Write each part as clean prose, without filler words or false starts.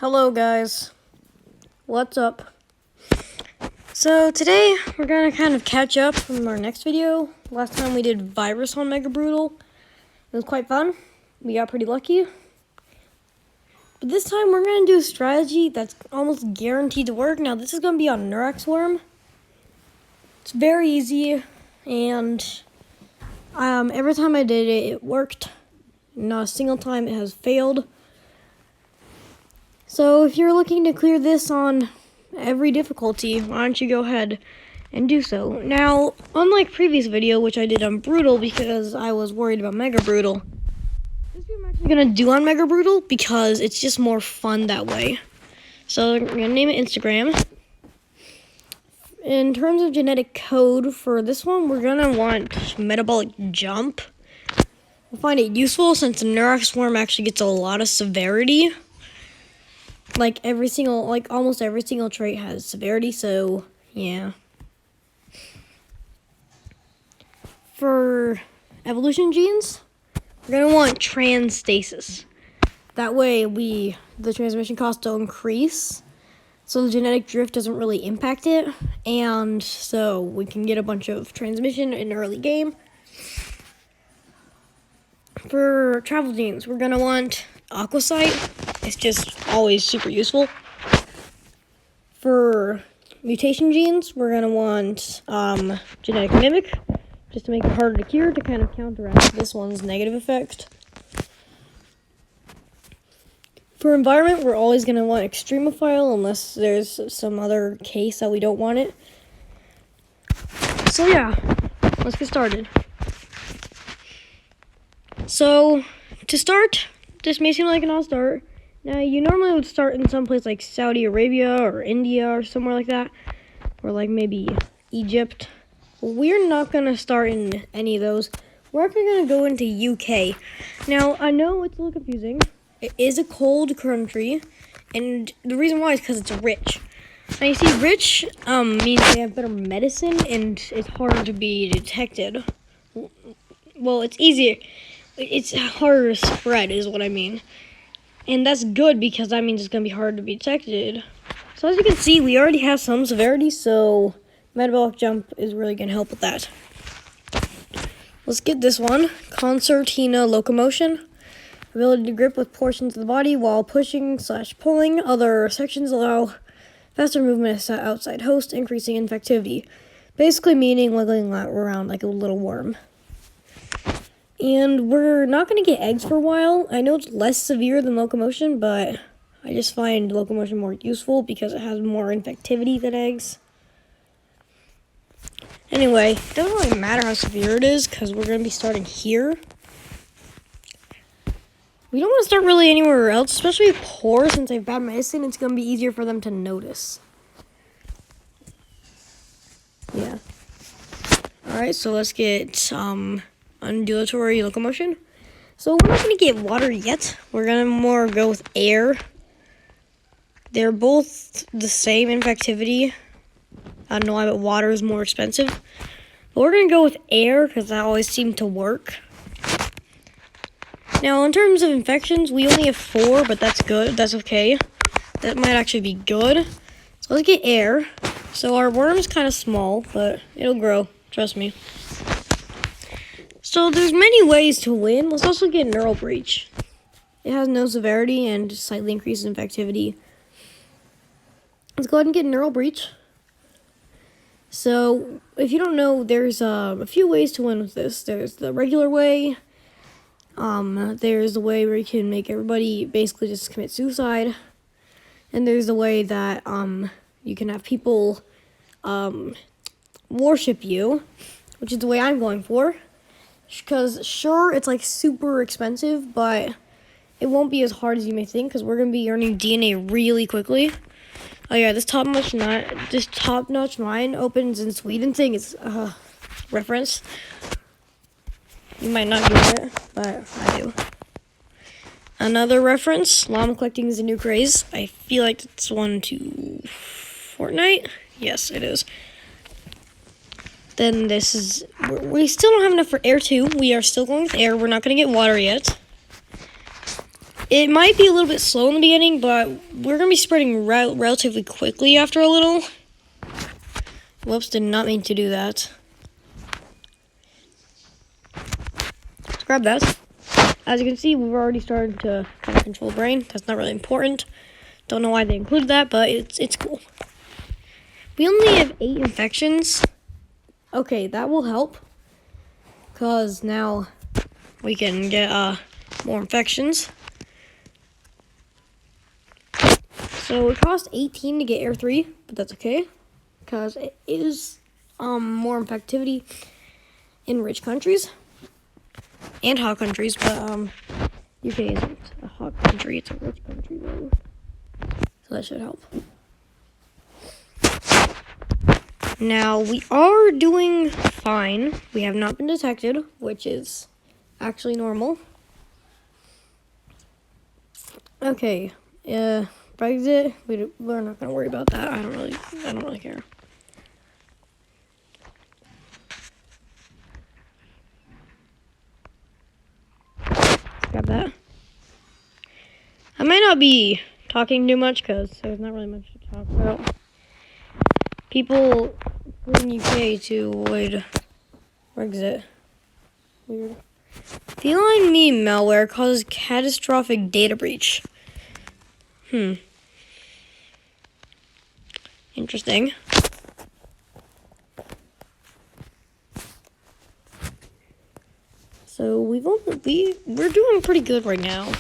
Hello guys, what's up? So today we're gonna kind of catch up from our next video. Last time we did virus on Mega Brutal. It was quite fun. We got pretty lucky. But this time we're gonna do a strategy that's almost guaranteed to work. Now this is gonna be on NEURAX WORM. It's very easy, and every time I did it, it worked. Not a single time it has failed. So if you're looking to clear this on every difficulty, why don't you go ahead and do so. Now, unlike previous video, which I did on Brutal because I was worried about Mega Brutal, this video I'm actually going to do on Mega Brutal because it's just more fun that way. So I'm going to name it Instagram. In terms of genetic code for this one, we're going to want Metabolic Jump. We'll find it useful since the NEURAX worm actually gets a lot of severity. Almost every single trait has severity, so yeah. For evolution genes, we're gonna want transstasis. That way the transmission costs don't increase, so the genetic drift doesn't really impact it, and so we can get a bunch of transmission in early game. For travel genes, we're gonna want Aquasite. It's just always super useful. For mutation genes, we're going to want genetic mimic, just to make it harder to cure, to kind of counteract this one's negative effect. For environment, we're always going to want extremophile, unless there's some other case that we don't want it. So yeah, let's get started. So, to start, this may seem like an odd start. Now, you normally would start in some place like Saudi Arabia or India or somewhere like that, or like maybe Egypt. We're not going to start in any of those. We're actually going to go into UK. Now, I know it's a little confusing. It is a cold country, and the reason why is because it's rich. Now, you see, rich means they have better medicine, and it's harder to be detected. Well, it's easier. It's harder to spread, is what I mean. And that's good because that means it's going to be hard to be detected. So as you can see, we already have some severity, so Metabolic Jump is really going to help with that. Let's get this one. Concertina Locomotion. Ability to grip with portions of the body while pushing/pulling. Other sections allow faster movement outside host, increasing infectivity. Basically meaning wiggling around like a little worm. And we're not going to get eggs for a while. I know it's less severe than locomotion, but I just find locomotion more useful because it has more infectivity than eggs. Anyway, it doesn't really matter how severe it is because we're going to be starting here. We don't want to start really anywhere else, especially with poor. Since they have bad medicine, it's going to be easier for them to notice. Yeah. Alright, so let's get undulatory locomotion. So we're not going to get water yet. We're going to more go with air. They're both the same infectivity. I don't know why, but water is more expensive. But we're going to go with air because that always seemed to work. Now, in terms of infections, we only have 4, but that's good. That's okay. That might actually be good. So let's get air. So our worm is kind of small, but it'll grow. Trust me. So there's many ways to win. Let's also get Neural Breach. It has no severity and slightly increases infectivity. Let's go ahead and get Neural Breach. So if you don't know, there's a few ways to win with this. There's the regular way. There's the way where you can make everybody basically just commit suicide. And there's the way that you can have people worship you, which is the way I'm going for. Because, sure, it's, like, super expensive, but it won't be as hard as you may think, because we're going to be earning DNA really quickly. Oh, yeah, this top-notch mine opens in Sweden thing is reference. You might not get it, but I do. Another reference, llama collecting is a new craze. I feel like it's one to Fortnite. Yes, it is. Then this is, we still don't have enough for air too. We are still going with air. We're not going to get water yet. It might be a little bit slow in the beginning, but we're going to be spreading relatively quickly after a little. Whoops, did not mean to do that. Let's grab that. As you can see, we've already started to kind of control the brain. That's not really important. Don't know why they included that, but it's cool. We only have 8 infections. Okay, that will help. Because now we can get more infections. So it cost 18 to get Air 3, but that's okay. Because it is more infectivity in rich countries. And hot countries, but UK isn't a hot country, it's a rich country though. So that should help. Now, we are doing fine. We have not been detected, which is actually normal. Okay, Brexit, we're not gonna worry about that. I don't really care. Grab that. I might not be talking too much because there's not really much to talk about. People in UK to avoid Brexit. Weird. Feline meme malware causes catastrophic data breach. Interesting. So we're doing pretty good right now.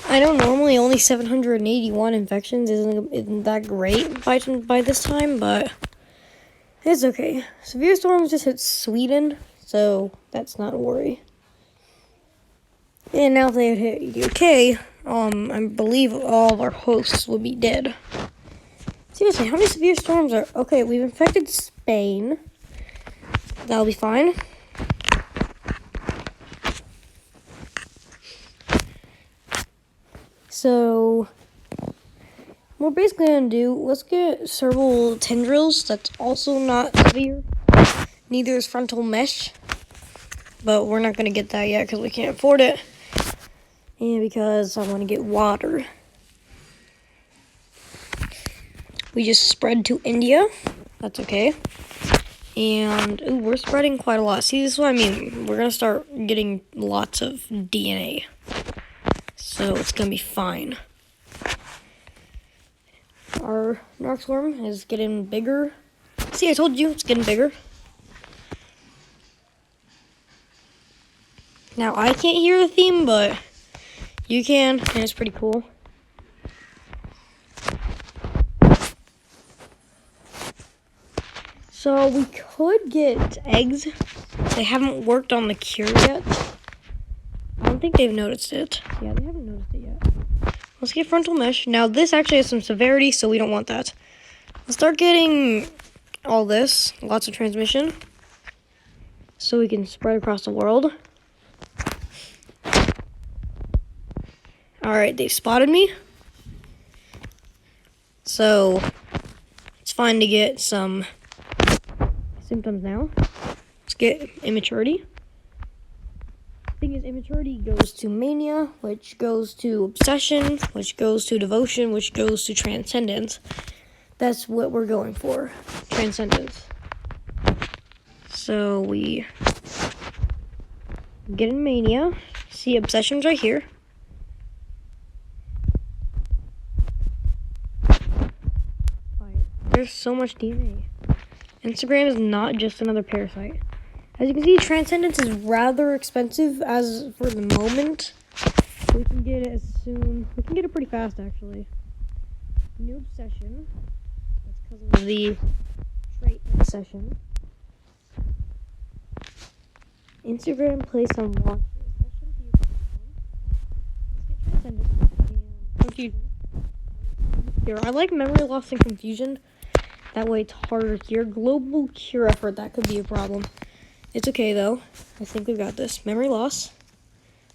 I know normally only 781 infections isn't that great by this time, but it's okay. Severe storms just hit Sweden, so that's not a worry. And now if they hit UK, I believe all of our hosts would be dead. Seriously, how many severe storms are... Okay, we've infected Spain. That'll be fine. So, what we're basically going to do, let's get cerebral tendrils. That's also not severe. Neither is frontal mesh. But we're not going to get that yet because we can't afford it. And because I want to get water. We just spread to India. That's okay. And ooh, we're spreading quite a lot. See, this is what I mean. We're going to start getting lots of DNA. So it's going to be fine. Our NEURAX worm is getting bigger. See, I told you it's getting bigger. Now, I can't hear the theme, but you can, and it's pretty cool. So we could get eggs. They haven't worked on the cure yet. I don't think they've noticed it. Yeah, they haven't noticed it yet. Let's get frontal mesh. Now, this actually has some severity, so we don't want that. Let's start getting all this. Lots of transmission. So we can spread across the world. Alright, they've spotted me. So, it's fine to get some symptoms now. Let's get immaturity. Thing is, immaturity goes to mania, which goes to obsession, which goes to devotion, which goes to transcendence. That's what we're going for, transcendence. So we get in mania. See, obsession's right here. There's so much DNA. Instagram is not just another parasite. As you can see, transcendence is rather expensive as for the moment. We can get it we can get it pretty fast actually. New obsession. That's because of the trait obsession. Instagram plays some watch. Let's get transcendence and confusion. Here, I like memory loss and confusion. That way it's harder to cure. Global cure effort, that could be a problem. It's okay though. I think we've got this. Memory loss.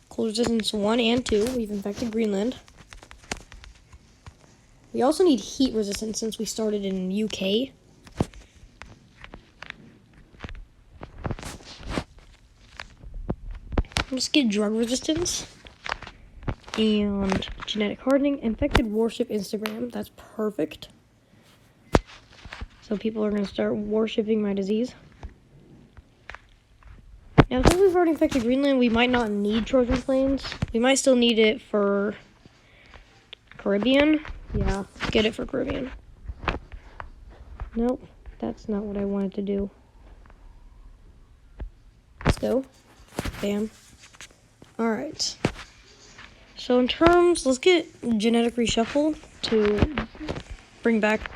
Cold resistance 1 and 2. We've infected Greenland. We also need heat resistance since we started in UK. Let's get drug resistance. And genetic hardening, infected warship Instagram. That's perfect. So people are going to start worshipping my disease. Now, since we've already infected Greenland, we might not need Trojan planes. We might still need it for Caribbean. Yeah, get it for Caribbean. Nope, that's not what I wanted to do. Let's go. Bam. Alright. So in terms, let's get genetic reshuffle to bring back.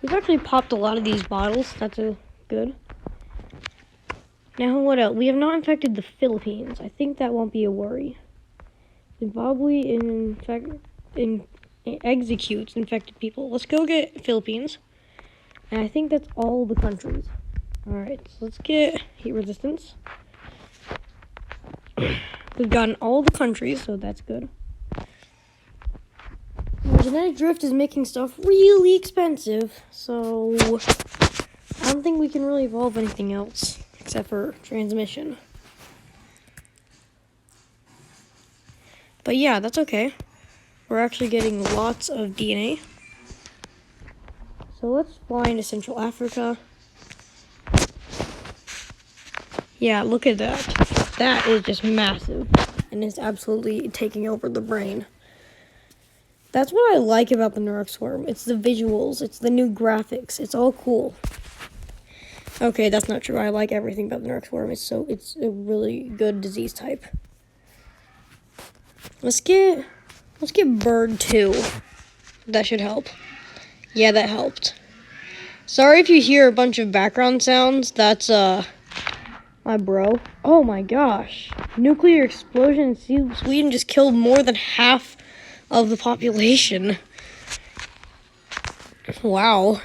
We've actually popped a lot of these bottles. That's good. Now what else? We have not infected the Philippines. I think that won't be a worry. Zimbabwe executes infected people. Let's go get Philippines. And I think that's all the countries. Alright, so let's get heat resistance. We've gotten all the countries, so that's good. Genetic drift is making stuff really expensive, so I don't think we can really evolve anything else except for transmission. But yeah, that's okay. We're actually getting lots of DNA. So let's fly into Central Africa. Yeah, look at that. That is just massive, and it's absolutely taking over the brain. That's what I like about the NEURAX worm. It's the visuals. It's the new graphics. It's all cool. Okay, that's not true. I like everything about the NEURAX worm. It's a really good disease type. Let's get bird 2. That should help. Yeah, that helped. Sorry if you hear a bunch of background sounds. That's my bro. Oh my gosh. Nuclear explosion in Sweden just killed more than half of the population. Wow.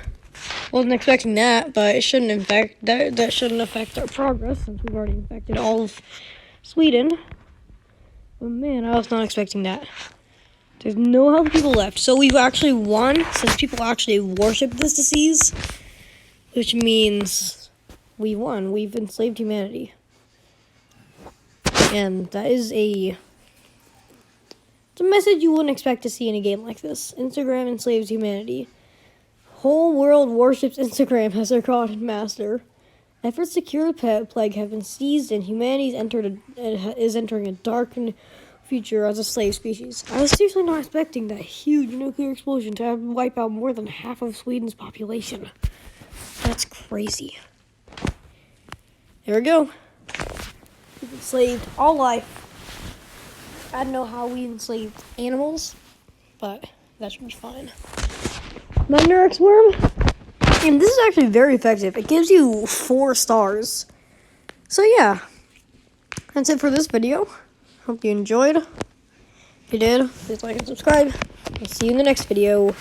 Wasn't expecting that, but it shouldn't that shouldn't affect our progress since we've already infected all of Sweden. But man, I was not expecting that. There's no healthy people left. So we've actually won since people actually worship this disease, which means we won. We've enslaved humanity. And that is it's a message you wouldn't expect to see in a game like this. Instagram enslaves humanity. Whole world worships Instagram as their god and master. Efforts to cure the plague have been seized, and humanity is entering a darkened future as a slave species. I was seriously not expecting that huge nuclear explosion to wipe out more than half of Sweden's population. That's crazy. There we go. We've enslaved all life. I don't know how we enslaved animals, but that should be fine. My NEURAX worm, and this is actually very effective. It gives you 4 stars. So yeah, that's it for this video. Hope you enjoyed. If you did, please like and subscribe. I'll see you in the next video.